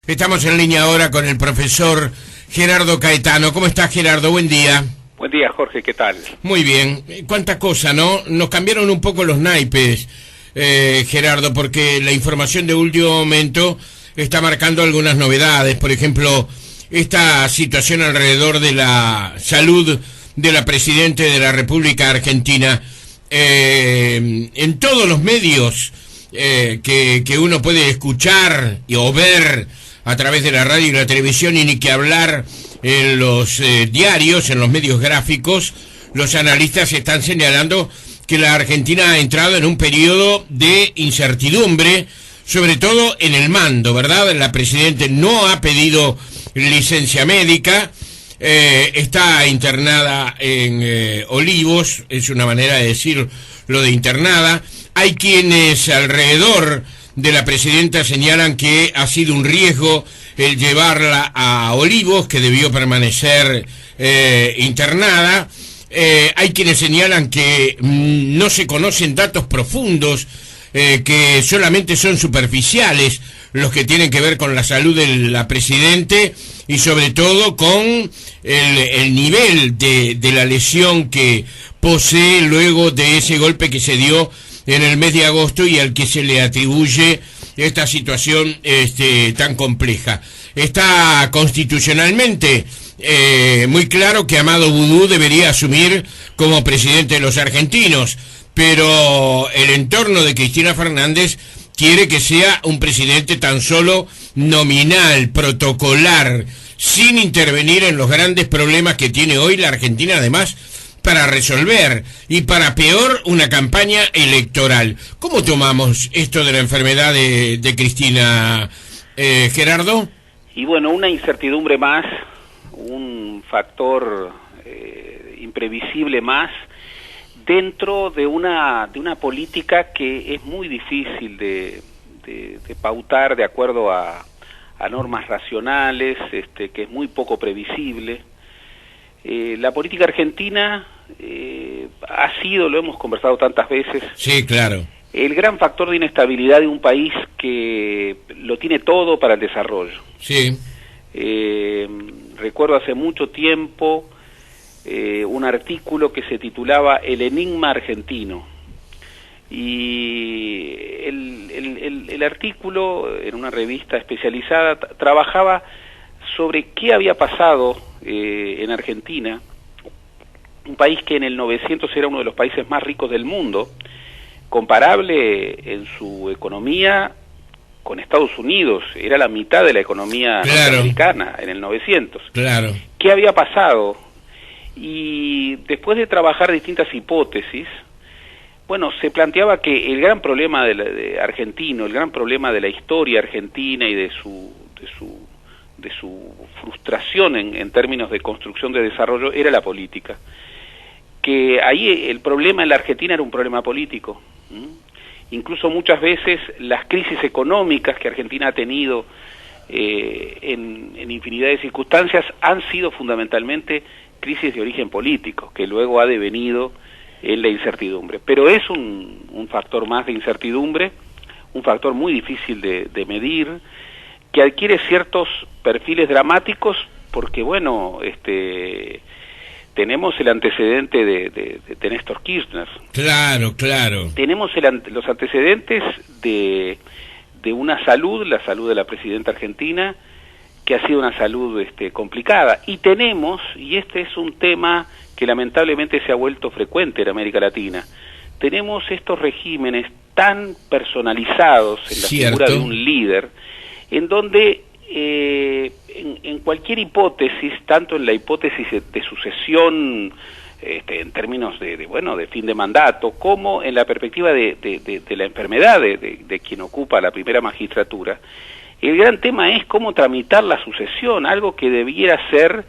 Estamos en línea ahora con el profesor Gerardo Caetano. ¿Cómo estás, Gerardo? Buen día. Buen día, Jorge, ¿qué tal? Muy bien. Cuánta cosa, ¿no? Nos cambiaron un poco los naipes, Gerardo, porque la información de último momento está marcando algunas novedades. Por ejemplo, esta situación alrededor de la salud de la Presidenta de la República Argentina. En todos los medios que uno puede escuchar o ver a través de la radio y la televisión, y ni que hablar en los diarios, en los medios gráficos, los analistas están señalando que la Argentina ha entrado en un periodo de incertidumbre, sobre todo en el mando, ¿verdad? La Presidenta no ha pedido licencia médica, está internada en Olivos, es una manera de decir lo de internada. Hay quienes alrededor de la Presidenta señalan que ha sido un riesgo el llevarla a Olivos, que debió permanecer internada. Hay quienes señalan que no se conocen datos profundos, que solamente son superficiales los que tienen que ver con la salud de la Presidenta y sobre todo con el nivel de la lesión que posee luego de ese golpe que se dio en el mes de agosto y al que se le atribuye esta situación tan compleja. Está constitucionalmente muy claro que Amado Boudou debería asumir como presidente de los argentinos, pero el entorno de Cristina Fernández quiere que sea un presidente tan solo nominal, protocolar, sin intervenir en los grandes problemas que tiene hoy la Argentina, además, para resolver, y para peor, una campaña electoral. ¿Cómo tomamos esto de la enfermedad de Cristina, Gerardo? Y bueno, una incertidumbre más, un factor imprevisible más, dentro de una política que es muy difícil de pautar de acuerdo a normas racionales, que es muy poco previsible. La política argentina ha sido, lo hemos conversado tantas veces, sí, claro, el gran factor de inestabilidad de un país que lo tiene todo para el desarrollo. Sí. Recuerdo hace mucho tiempo un artículo que se titulaba El enigma argentino, y el artículo, en una revista especializada, trabajaba sobre qué había pasado en Argentina, un país que en el 900 era uno de los países más ricos del mundo, comparable en su economía con Estados Unidos, era la mitad de la economía norteamericana en el 900. Claro. ¿Qué había pasado? Y después de trabajar distintas hipótesis, bueno, se planteaba que el gran problema de argentino, el gran problema de la historia argentina y de su frustración en términos de construcción de desarrollo era la política. Que ahí el problema en la Argentina era un problema político. Incluso muchas veces las crisis económicas que Argentina ha tenido en infinidad de circunstancias han sido fundamentalmente crisis de origen político, que luego ha devenido en la incertidumbre. Pero es un factor más de incertidumbre, un factor muy difícil de medir, que adquiere ciertos perfiles dramáticos porque, bueno, tenemos el antecedente de Néstor Kirchner. Claro, claro. Tenemos los antecedentes de una salud, la salud de la Presidenta Argentina, que ha sido una salud complicada. Y tenemos, y este es un tema que lamentablemente se ha vuelto frecuente en América Latina, tenemos estos regímenes tan personalizados en la figura de un líder, en donde en cualquier hipótesis, tanto en la hipótesis de sucesión en términos de fin de mandato, como en la perspectiva de la enfermedad de quien ocupa la primera magistratura, el gran tema es cómo tramitar la sucesión, algo que debiera ser,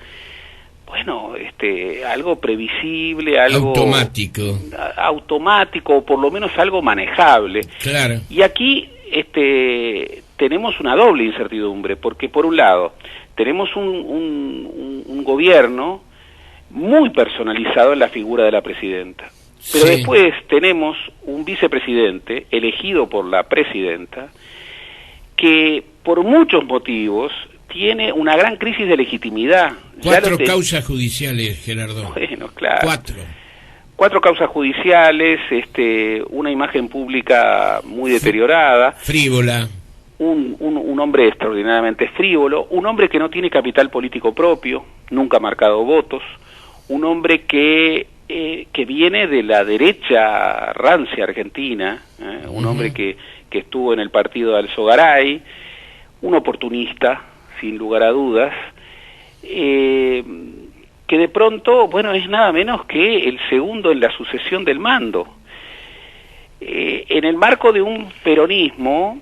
bueno, algo previsible, algo automático, o por lo menos algo manejable. Claro. Y aquí tenemos una doble incertidumbre, porque por un lado tenemos un gobierno muy personalizado en la figura de la Presidenta, pero sí, después tenemos un vicepresidente elegido por la Presidenta que por muchos motivos tiene una gran crisis de legitimidad. 4 causas judiciales, Gerardo. Bueno, claro. 4 causas judiciales, una imagen pública muy deteriorada. Frívola. Un hombre extraordinariamente frívolo, un hombre que no tiene capital político propio, nunca ha marcado votos, un hombre que viene de la derecha rancia argentina, un hombre que estuvo en el partido de Alzogaray, un oportunista, sin lugar a dudas, que de pronto, bueno, es nada menos que el segundo en la sucesión del mando. En el marco de un peronismo,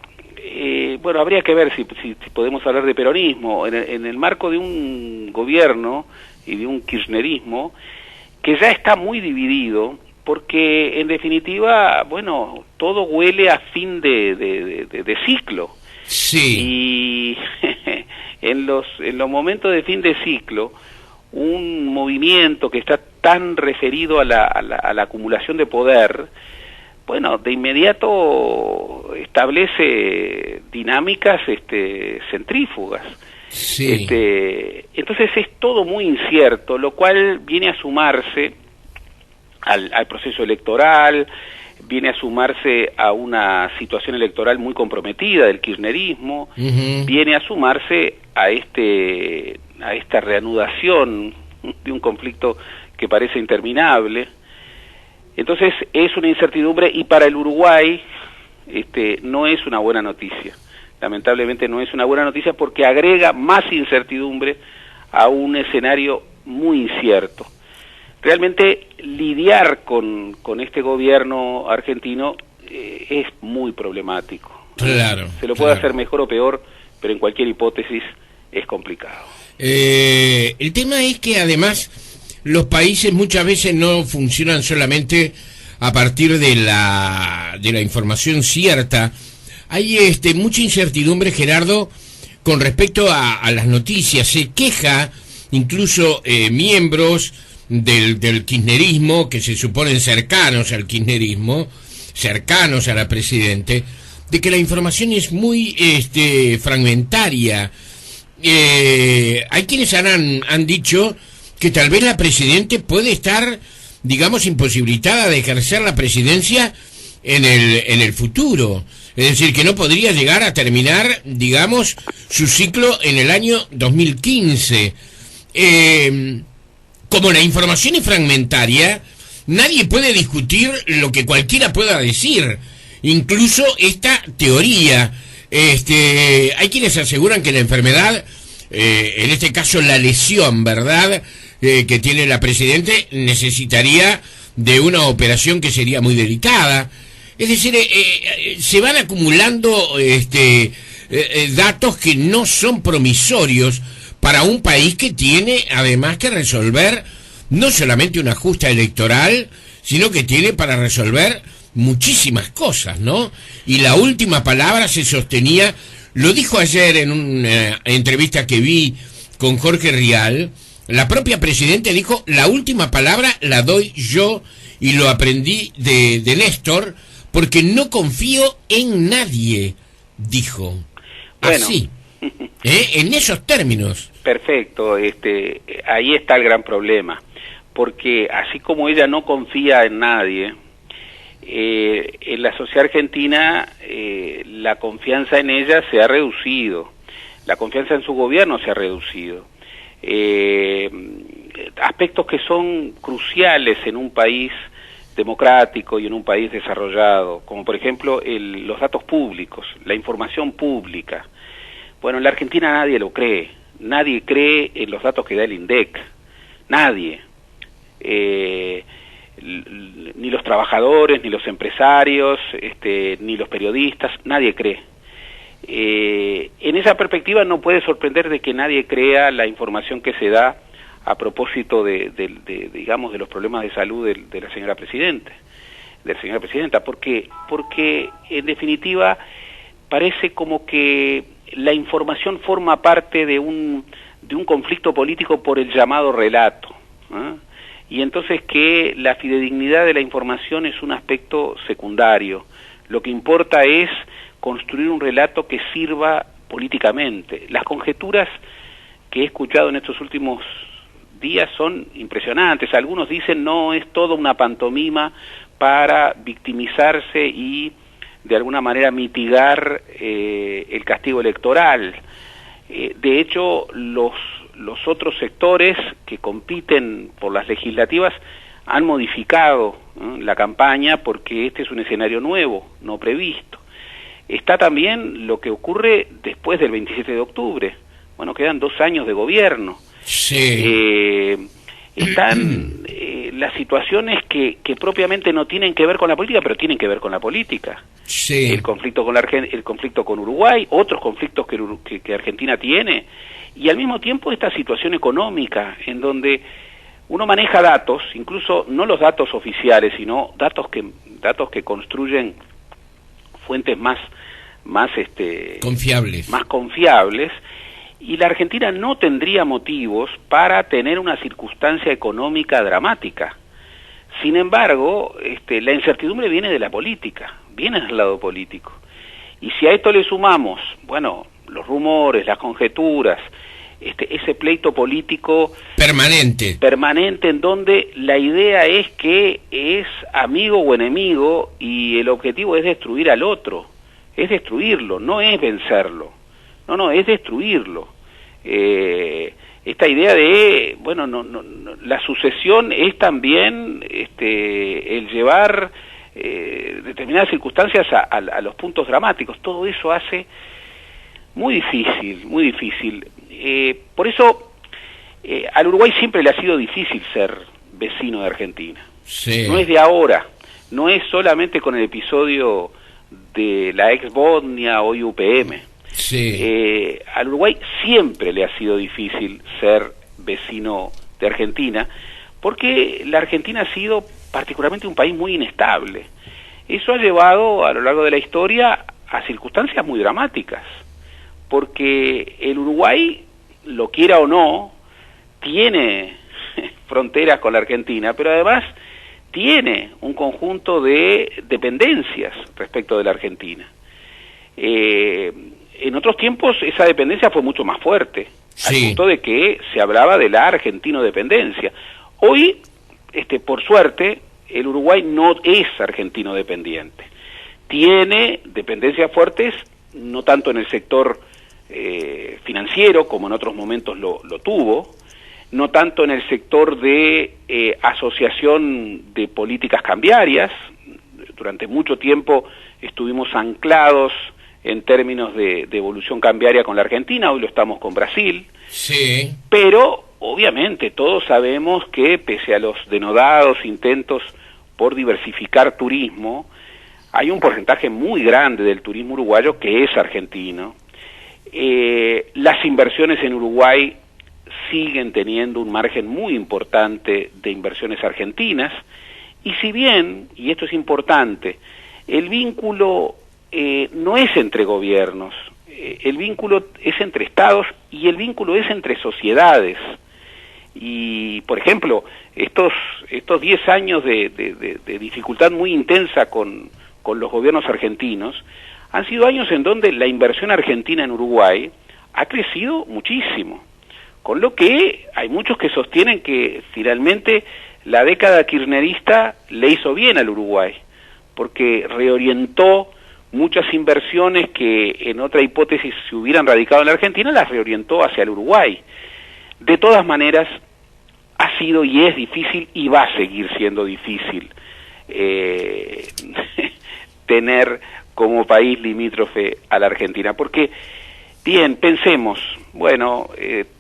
bueno, habría que ver si podemos hablar de peronismo, en el marco de un gobierno y de un kirchnerismo que ya está muy dividido, porque en definitiva, bueno, todo huele a fin de ciclo. Sí. Y en los momentos de fin de ciclo, un movimiento que está tan referido a la acumulación de poder, bueno, de inmediato establece dinámicas centrífugas. Sí. Entonces es todo muy incierto, lo cual viene a sumarse al proceso electoral, viene a sumarse a una situación electoral muy comprometida del kirchnerismo, viene a sumarse a esta reanudación de un conflicto que parece interminable. Entonces es una incertidumbre, y para el Uruguay no es una buena noticia. Lamentablemente no es una buena noticia, porque agrega más incertidumbre a un escenario muy incierto. Realmente lidiar con este gobierno argentino es muy problemático. Claro. Se lo puede hacer mejor o peor, pero en cualquier hipótesis es complicado. El tema es que además los países muchas veces no funcionan solamente a partir de la información cierta. Hay mucha incertidumbre, Gerardo, con respecto a las noticias. Se queja incluso miembros del kirchnerismo, que se suponen cercanos al kirchnerismo, cercanos a la presidente, de que la información es muy fragmentaria. Hay quienes han dicho que tal vez la presidente puede estar, digamos, imposibilitada de ejercer la presidencia en el futuro. Es decir, que no podría llegar a terminar, digamos, su ciclo en el año 2015. Como la información es fragmentaria, nadie puede discutir lo que cualquiera pueda decir, incluso esta teoría. Hay quienes aseguran que la enfermedad, en este caso la lesión, ¿verdad?, que tiene la presidente, necesitaría de una operación que sería muy delicada. Es decir, se van acumulando datos que no son promisorios para un país que tiene además que resolver no solamente una justa electoral, sino que tiene para resolver muchísimas cosas, ¿no? Y la última palabra se sostenía, lo dijo ayer en una entrevista que vi con Jorge Rial, la propia presidenta dijo: la última palabra la doy yo, y lo aprendí de Néstor, porque no confío en nadie, dijo. Bueno. Así, en esos términos. Perfecto, ahí está el gran problema, porque así como ella no confía en nadie, en la sociedad argentina la confianza en ella se ha reducido, la confianza en su gobierno se ha reducido. Aspectos que son cruciales en un país democrático y en un país desarrollado, como por ejemplo los datos públicos, la información pública. Bueno, en la Argentina nadie lo cree, nadie cree en los datos que da el INDEC, nadie, ni los trabajadores, ni los empresarios, ni los periodistas, nadie cree. En esa perspectiva no puede sorprender de que nadie crea la información que se da a propósito digamos, de los problemas de salud de la señora presidenta, porque en definitiva parece como que la información forma parte de un conflicto político por el llamado relato, y entonces que la fidedignidad de la información es un aspecto secundario, Lo que importa es construir un relato que sirva políticamente. Las conjeturas que he escuchado en estos últimos días son impresionantes. Algunos dicen no, es toda una pantomima para victimizarse y de alguna manera mitigar el castigo electoral. De hecho, los otros sectores que compiten por las legislativas han modificado la campaña porque este es un escenario nuevo, no previsto. Está también lo que ocurre después del 27 de octubre. Bueno, quedan 2 años de gobierno. Sí. Están las situaciones que propiamente no tienen que ver con la política, pero tienen que ver con la política. Sí. El conflicto con Uruguay, otros conflictos que Argentina tiene, y al mismo tiempo esta situación económica, en donde uno maneja datos, incluso no los datos oficiales, sino datos que construyen fuentes más confiables, y la Argentina no tendría motivos para tener una circunstancia económica dramática. Sin embargo, la incertidumbre viene de la política, viene del lado político. Y si a esto le sumamos, bueno, los rumores, las conjeturas, ese pleito político permanente en donde la idea es que es amigo o enemigo y el objetivo es destruir al otro, es destruirlo, no es vencerlo, no, es destruirlo. Esta idea de, bueno, la sucesión es también el llevar determinadas circunstancias a los puntos dramáticos. Todo eso hace muy difícil. Por eso al Uruguay siempre le ha sido difícil ser vecino de Argentina. Sí. No es de ahora, no es solamente con el episodio de la ex Bosnia, hoy UPM. Sí. Al Uruguay siempre le ha sido difícil ser vecino de Argentina, porque la Argentina ha sido particularmente un país muy inestable. Eso ha llevado a lo largo de la historia a circunstancias muy dramáticas, porque el Uruguay, lo quiera o no, tiene fronteras con la Argentina, pero además tiene un conjunto de dependencias respecto de la Argentina. En otros tiempos esa dependencia fue mucho más fuerte, al punto de que se hablaba de la argentino-dependencia. Hoy, por suerte, el Uruguay no es argentino dependiente. Tiene dependencias fuertes, no tanto en el sector financiero, como en otros momentos lo tuvo, no tanto en el sector de asociación de políticas cambiarias. Durante mucho tiempo estuvimos anclados en términos de evolución cambiaria con la Argentina, hoy lo estamos con Brasil. Sí. Pero, obviamente, todos sabemos que, pese a los denodados intentos por diversificar turismo, hay un porcentaje muy grande del turismo uruguayo que es argentino. Las inversiones en Uruguay siguen teniendo un margen muy importante de inversiones argentinas, y si bien, y esto es importante, el vínculo no es entre gobiernos, el vínculo es entre estados y el vínculo es entre sociedades. Y, por ejemplo, estos 10 años de dificultad muy intensa con los gobiernos argentinos han sido años en donde la inversión argentina en Uruguay ha crecido muchísimo, con lo que hay muchos que sostienen que finalmente la década kirchnerista le hizo bien al Uruguay, porque reorientó muchas inversiones que en otra hipótesis se hubieran radicado en la Argentina, las reorientó hacia el Uruguay. De todas maneras, ha sido y es difícil y va a seguir siendo difícil tener como país limítrofe a la Argentina, porque, bien, pensemos, bueno,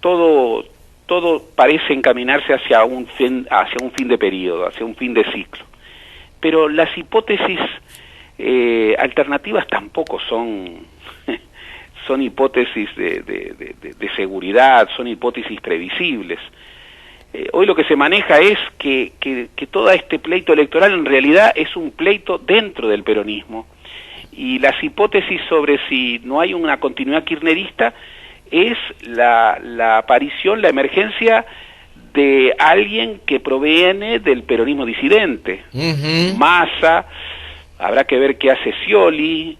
todo parece encaminarse hacia un fin de periodo, hacia un fin de ciclo, pero las hipótesis alternativas tampoco son hipótesis de seguridad, son hipótesis previsibles. Hoy lo que se maneja es que todo este pleito electoral en realidad es un pleito dentro del peronismo, y las hipótesis sobre si no hay una continuidad kirchnerista es la aparición, la emergencia de alguien que proviene del peronismo disidente. Massa, habrá que ver qué hace Scioli,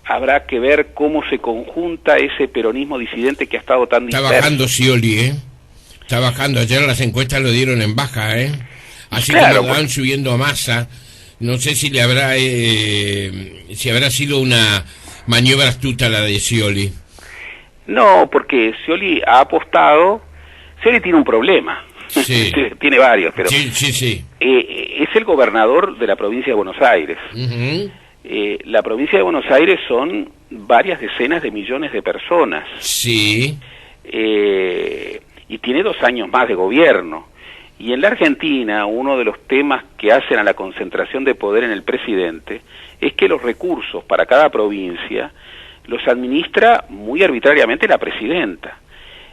habrá que ver cómo se conjunta ese peronismo disidente que ha estado tan disperso. Está bajando Scioli, está bajando. Ayer las encuestas lo dieron en baja, así claro, como van subiendo a Massa. No sé si si habrá sido una maniobra astuta la de Scioli. No, porque Scioli ha apostado. Scioli tiene un problema. Sí. Tiene varios, pero sí. Es el gobernador de la provincia de Buenos Aires. Uh-huh. La provincia de Buenos Aires son varias decenas de millones de personas. Sí. Y tiene 2 años más de gobierno. Y en la Argentina, uno de los temas que hacen a la concentración de poder en el presidente es que los recursos para cada provincia los administra muy arbitrariamente la presidenta.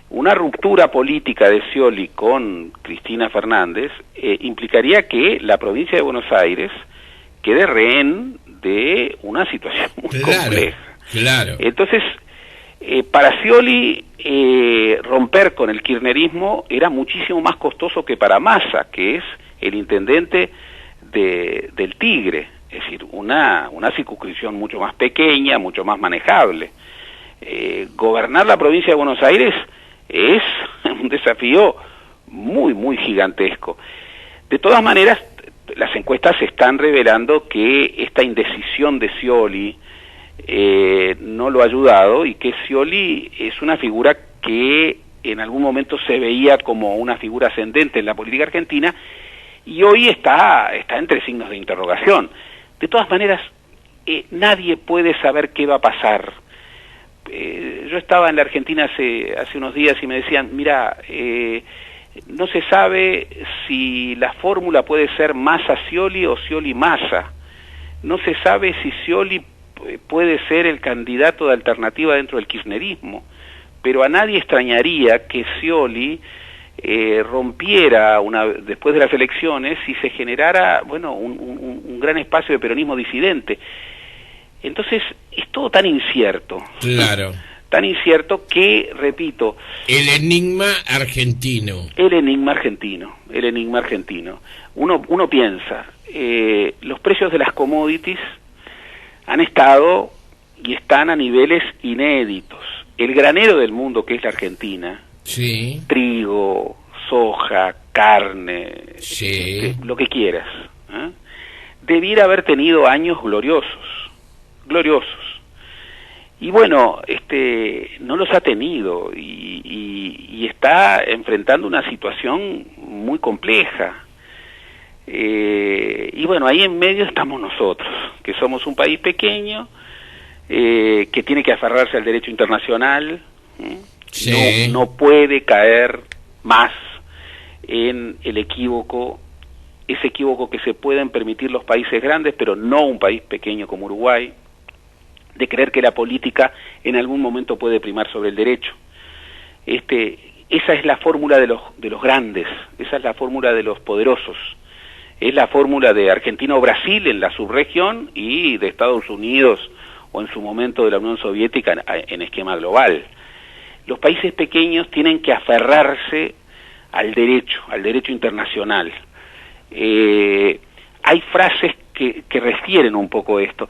Una ruptura política de Scioli con Cristina Fernández implicaría que la provincia de Buenos Aires quede rehén de una situación muy compleja. Claro. Entonces, para Scioli romper con el kirchnerismo era muchísimo más costoso que para Massa, que es el intendente del Tigre, es decir, una circunscripción mucho más pequeña, mucho más manejable. Gobernar la provincia de Buenos Aires es un desafío muy, muy gigantesco. De todas maneras, las encuestas están revelando que esta indecisión de Scioli no lo ha ayudado, y que Scioli es una figura que en algún momento se veía como una figura ascendente en la política argentina, y hoy está entre signos de interrogación. De todas maneras, nadie puede saber qué va a pasar. Yo estaba en la Argentina hace unos días y me decían, mira, no se sabe si la fórmula puede ser Massa-Scioli o Scioli-Massa. No se sabe si Scioli puede ser el candidato de alternativa dentro del kirchnerismo, pero a nadie extrañaría que Scioli rompiera después de las elecciones y se generara, bueno, un gran espacio de peronismo disidente. Entonces, es todo tan incierto. Claro. Tan incierto que, repito... El enigma argentino. El enigma argentino. Uno piensa, los precios de las commodities han estado y están a niveles inéditos. El granero del mundo, que es la Argentina, sí, trigo, soja, carne, sí, lo que quieras, debiera haber tenido años gloriosos. Y bueno, no los ha tenido y está enfrentando una situación muy compleja. Y bueno, ahí en medio estamos nosotros, que somos un país pequeño, que tiene que aferrarse al derecho internacional, sí. No puede caer más en el equívoco, ese equívoco que se pueden permitir los países grandes, pero no un país pequeño como Uruguay, de creer que la política en algún momento puede primar sobre el derecho. Esa es la fórmula de los grandes, esa es la fórmula de los poderosos, es la fórmula de Argentina o Brasil en la subregión y de Estados Unidos o en su momento de la Unión Soviética en esquema global. Los países pequeños tienen que aferrarse al derecho internacional. Hay frases que refieren un poco esto.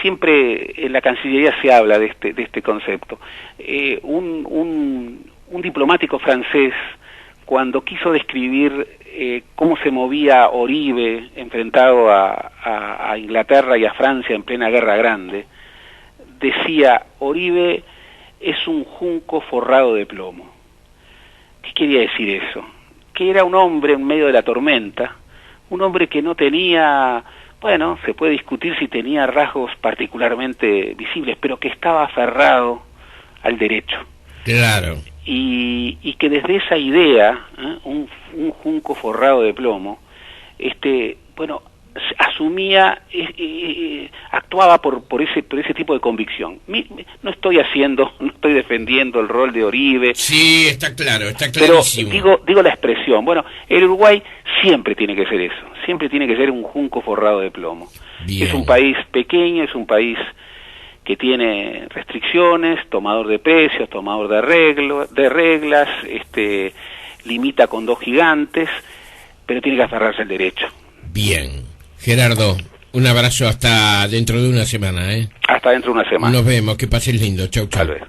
Siempre en la Cancillería se habla de este concepto. Un diplomático francés, cuando quiso describir cómo se movía Oribe enfrentado a Inglaterra y a Francia en plena Guerra Grande, decía: Oribe es un junco forrado de plomo. ¿Qué quería decir eso? Que era un hombre en medio de la tormenta, un hombre que no tenía, bueno, se puede discutir si tenía rasgos particularmente visibles, pero que estaba aferrado al derecho. Claro. Y que desde esa idea, un junco forrado de plomo, bueno, asumía, actuaba por ese tipo de convicción. No estoy defendiendo el rol de Oribe. Sí, está claro, está clarísimo. Pero digo la expresión. Bueno, el Uruguay siempre tiene que ser eso, siempre tiene que ser un junco forrado de plomo. Bien. Es un país pequeño, es un país que tiene restricciones, tomador de precios, tomador de reglas, limita con dos gigantes, pero tiene que aferrarse al derecho. Bien. Gerardo, un abrazo hasta dentro de una semana, ¿eh? Hasta dentro de una semana. Nos vemos, que pases lindo. Chau, chau. Tal vez.